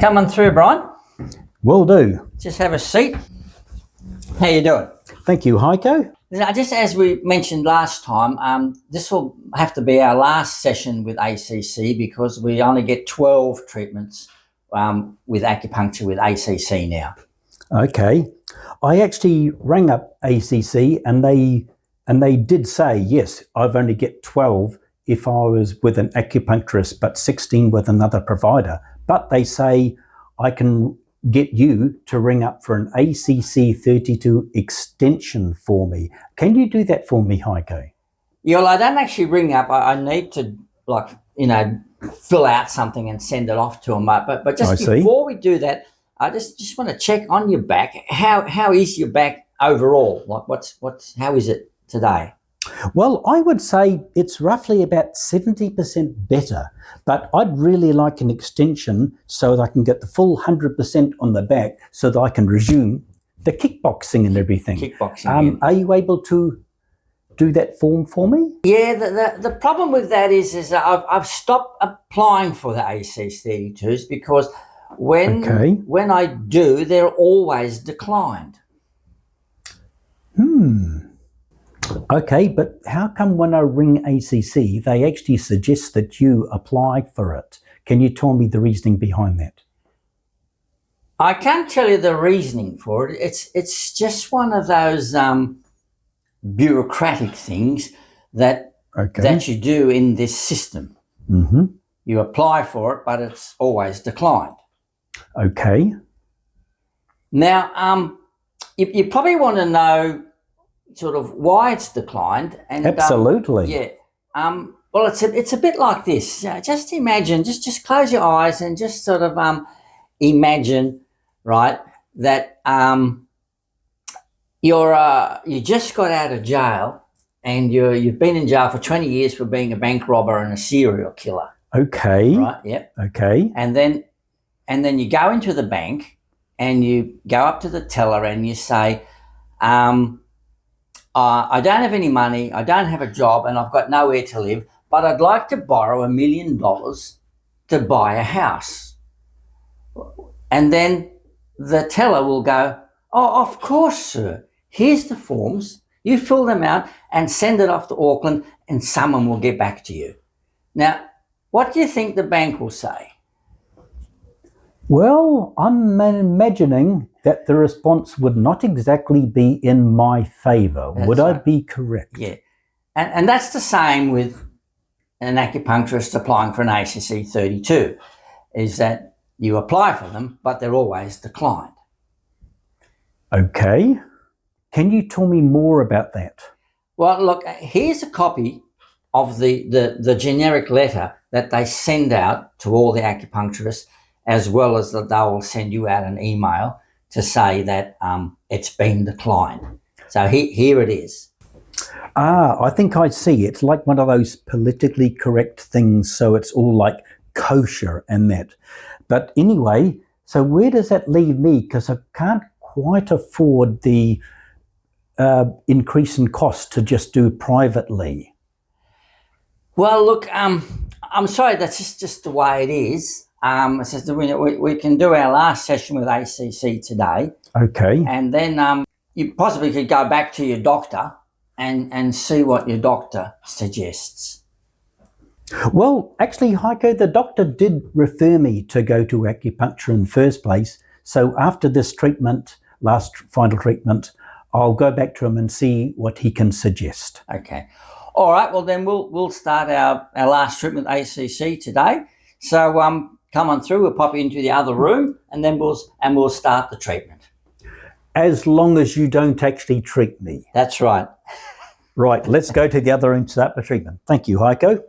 Come on through, Brian. Will do. Just have a seat. How you doing? Thank you, Heiko. Now, just as we mentioned last time, this will have to be our last session with ACC because we only get 12 treatments with acupuncture with ACC now. Okay. I actually rang up ACC and they did say, yes, I've only get 12 if I was with an acupuncturist, but 16 with another provider. But they say I can get you to ring up for an ACC 32 extension for me. Can you do that for me, Heiko? Yeah, well, I don't actually ring up. I need to, fill out something and send it off to them. But just before we do that, I just want to check on your back. How is your back overall? How is it today? Well, I would say it's roughly about 70% better, but I'd really like an extension so that I can get the full 100% on the back so that I can resume the kickboxing and everything. Kickboxing. Are you able to do that form for me? Yeah, the problem with that is that I've stopped applying for the AC32s because when I do, they're always declined. Okay, but how come when I ring ACC, they actually suggest that you apply for it? Can you tell me the reasoning behind that? I can't tell you the reasoning for it. It's just one of those bureaucratic things that you do in this system. Mm-hmm. You apply for it, but it's always declined. Okay. Now, you probably want to know sort of why it's declined. And absolutely. Well, it's a bit like this. Just imagine, just close your eyes and just sort of imagine, right, that you just got out of jail and you've been in jail for 20 years for being a bank robber and a serial killer. Okay. Right. Yep. Okay. And then you go into the bank and you go up to the teller and you say, I don't have any money, I don't have a job, and I've got nowhere to live, but I'd like to borrow $1 million to buy a house. And then the teller will go, oh, of course, sir. Here's the forms. You fill them out and send it off to Auckland and someone will get back to you. Now, what do you think the bank will say? Well, I'm imagining that the response would not exactly be in my favour. Would I be correct? Yeah. And that's the same with an acupuncturist applying for an ACC 32, is that you apply for them, but they're always declined. Okay. Can you tell me more about that? Well, look, here's a copy of the generic letter that they send out to all the acupuncturists, as well as that they will send you out an email to say that it's been declined. So here it is. I think I see. It's like one of those politically correct things, so it's all like kosher and that. But anyway, so where does that leave me? Because I can't quite afford the increase in cost to just do privately. Well, look, I'm sorry, that's just the way it is. We can do our last session with ACC today. Okay. And then you possibly could go back to your doctor and see what your doctor suggests. Well, actually, Heiko, the doctor did refer me to go to acupuncture in the first place. So after this treatment, final treatment, I'll go back to him and see what he can suggest. Okay. All right. Well, then we'll start our last treatment with ACC today. So come on through. We'll pop you into the other room, and then we'll start the treatment. As long as you don't actually treat me. That's right. Right. Let's go to the other room to start the treatment. Thank you, Heiko.